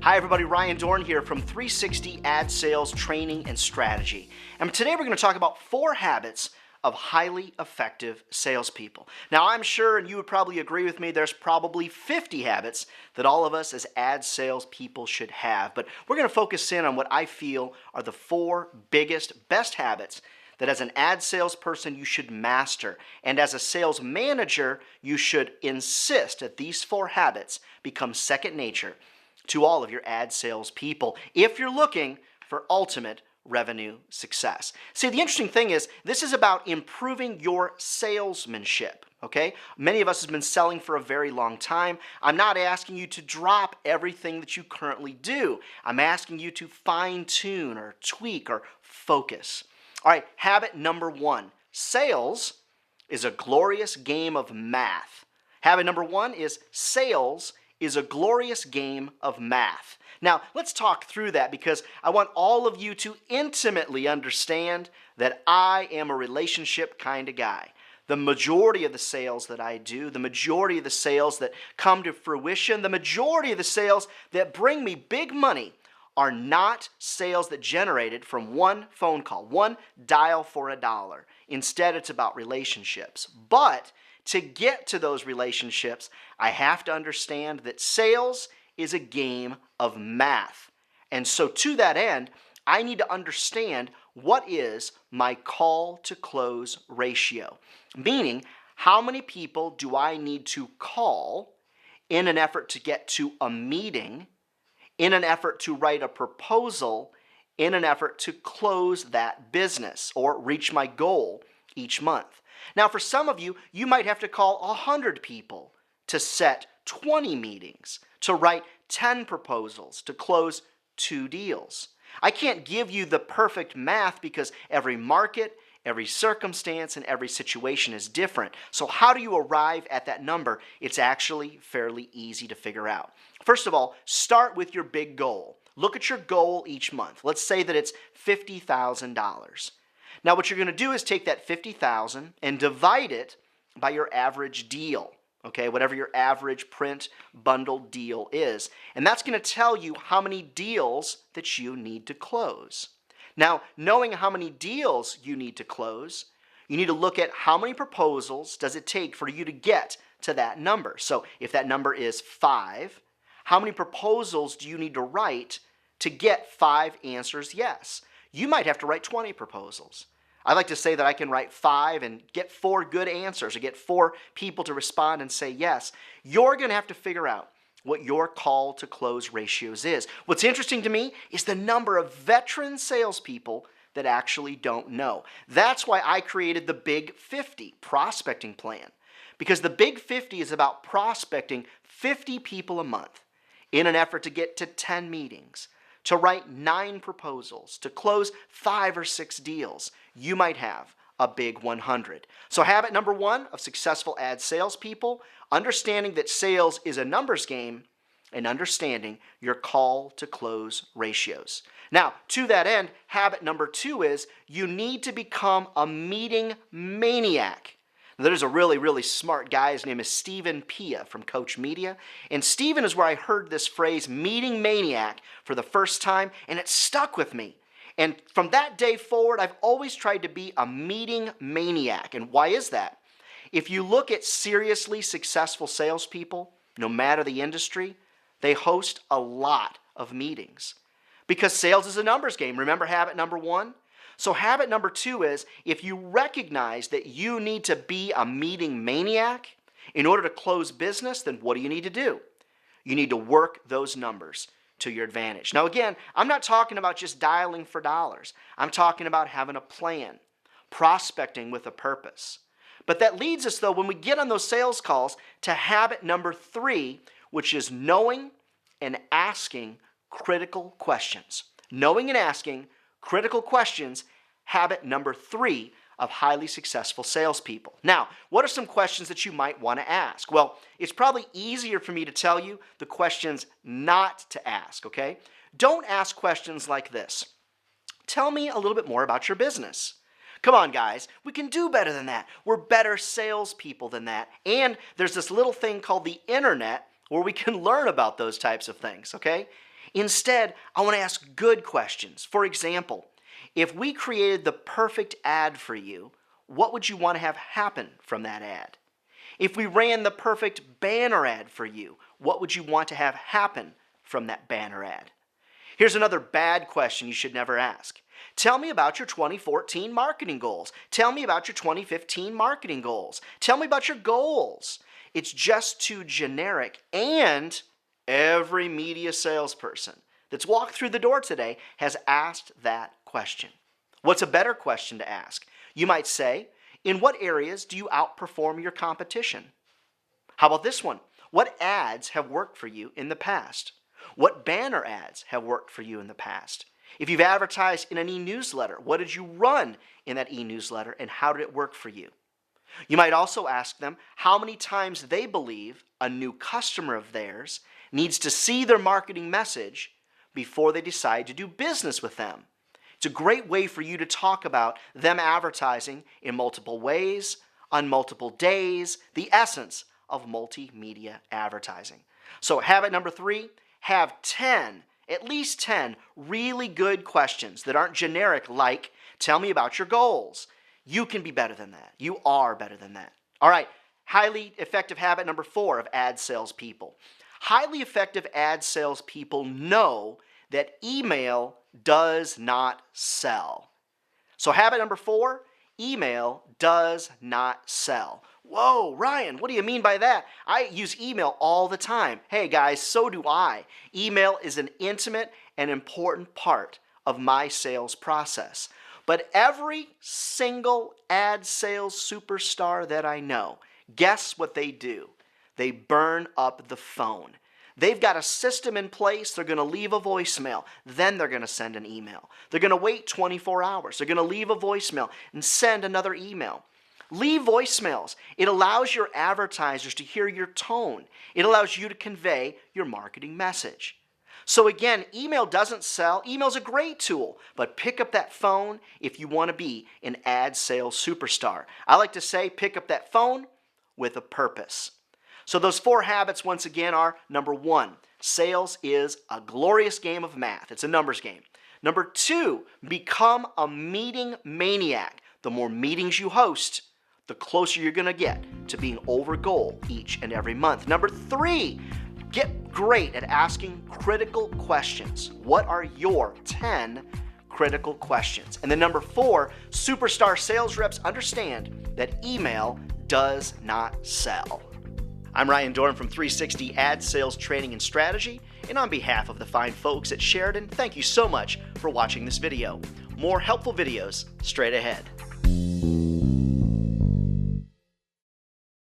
Hi everybody, Ryan Dorn here from 360 Ad Sales Training and Strategy. And today we're going to talk about 4 habits of highly effective salespeople. Now I'm sure, and you would probably agree with me, there's probably 50 habits that all of us as ad salespeople should have. But we're going to focus in on what I feel are the 4 biggest, best habits that as an ad salesperson you should master. And as a sales manager, you should insist that these 4 habits become second nature to all of your ad sales people if you're looking for ultimate revenue success. See, the interesting thing is this is about improving your salesmanship, okay? Many of us have been selling for a very long time. I'm not asking you to drop everything that you currently do. I'm asking you to fine-tune or tweak or focus. All right, habit number 1. Sales is a glorious game of math. Habit number 1 is sales is a glorious game of math. Now, let's talk through that because I want all of you to intimately understand that I am a relationship kind of guy. The majority of the sales that I do, the majority of the sales that come to fruition, the majority of the sales that bring me big money are not sales that generated from one phone call, one dial for $1. Instead, it's about relationships. But to get to those relationships, I have to understand that sales is a game of math. And so to that end, I need to understand what is my call to close ratio. Meaning, how many people do I need to call in an effort to get to a meeting, in an effort to write a proposal, in an effort to close that business or reach my goal each month. Now, for some of you, you might have to call 100 people to set 20 meetings, to write 10 proposals, to close 2 deals. I can't give you the perfect math because every market, every circumstance, and every situation is different. So how do you arrive at that number? It's actually fairly easy to figure out. First of all, start with your big goal. Look at your goal each month. Let's say that it's $50,000. Now what you're going to do is take that $50,000 and divide it by your average deal, okay, whatever your average print bundle deal is. And that's going to tell you how many deals that you need to close. Now, knowing how many deals you need to close, you need to look at how many proposals does it take for you to get to that number. So if that number is 5, how many proposals do you need to write to get 5 answers yes? You might have to write 20 proposals. I like to say that I can write 5 and get 4 good answers or get 4 people to respond and say yes. You're going to have to figure out what your call to close ratios is. What's interesting to me is the number of veteran salespeople that actually don't know. That's why I created the Big 50 prospecting plan, because the Big 50 is about prospecting 50 people a month in an effort to get to 10 meetings, to write 9 proposals, to close 5 or 6 deals. You might have a big 100. So habit number 1 of successful ad salespeople, understanding that sales is a numbers game and understanding your call to close ratios. Now, to that end, habit number 2 is you need to become a meeting maniac. There's a really, really smart guy. His name is Stephen Pia from Coach Media. And Stephen is where I heard this phrase, meeting maniac, for the first time, and it stuck with me. And from that day forward, I've always tried to be a meeting maniac. And why is that? If you look at seriously successful salespeople, no matter the industry, they host a lot of meetings. Because sales is a numbers game. Remember habit number 1? So habit number 2 is, if you recognize that you need to be a meeting maniac in order to close business, then what do you need to do? You need to work those numbers to your advantage. Now again, I'm not talking about just dialing for dollars. I'm talking about having a plan, prospecting with a purpose. But that leads us, though, when we get on those sales calls, to habit number 3, which is knowing and asking critical questions. Knowing and asking critical questions, habit number 3 of highly successful salespeople. Now, what are some questions that you might want to ask? Well, it's probably easier for me to tell you the questions not to ask, okay? Don't ask questions like this. Tell me a little bit more about your business. Come on, guys, we can do better than that. We're better salespeople than that. And there's this little thing called the internet where we can learn about those types of things, okay? Instead, I want to ask good questions. For example, if we created the perfect ad for you, what would you want to have happen from that ad? If we ran the perfect banner ad for you, what would you want to have happen from that banner ad? Here's another bad question you should never ask. Tell me about your 2014 marketing goals. Tell me about your 2015 marketing goals. Tell me about your goals. It's just too generic, and every media salesperson that's walked through the door today has asked that question. What's a better question to ask? You might say, in what areas do you outperform your competition? How about this one? What ads have worked for you in the past? What banner ads have worked for you in the past? If you've advertised in an e-newsletter, what did you run in that e-newsletter and how did it work for you? You might also ask them how many times they believe a new customer of theirs needs to see their marketing message before they decide to do business with them. It's a great way for you to talk about them advertising in multiple ways, on multiple days, the essence of multimedia advertising. So habit number 3, have at least 10 really good questions that aren't generic like, tell me about your goals. You can be better than that. You are better than that. All right, highly effective habit number 4 of ad salespeople. Highly effective ad salespeople know that email does not sell. So habit number 4, email does not sell. Whoa, Ryan, what do you mean by that? I use email all the time. Hey guys, so do I. Email is an intimate and important part of my sales process. But every single ad sales superstar that I know, guess what they do? They burn up the phone. They've got a system in place. They're going to leave a voicemail. Then they're going to send an email. They're going to wait 24 hours. They're going to leave a voicemail and send another email. Leave voicemails. It allows your advertisers to hear your tone. It allows you to convey your marketing message. So again, email doesn't sell. Email's a great tool, but pick up that phone if you want to be an ad sales superstar. I like to say pick up that phone with a purpose. So those 4 habits, once again, are number 1, sales is a glorious game of math. It's a numbers game. Number 2, become a meeting maniac. The more meetings you host, the closer you're going to get to being over goal each and every month. Number 3, get great at asking critical questions. What are your 10 critical questions? And then number 4, superstar sales reps understand that email does not sell. I'm Ryan Dorn from 360 Ad Sales Training and Strategy, and on behalf of the fine folks at Sheridan, thank you so much for watching this video. More helpful videos straight ahead.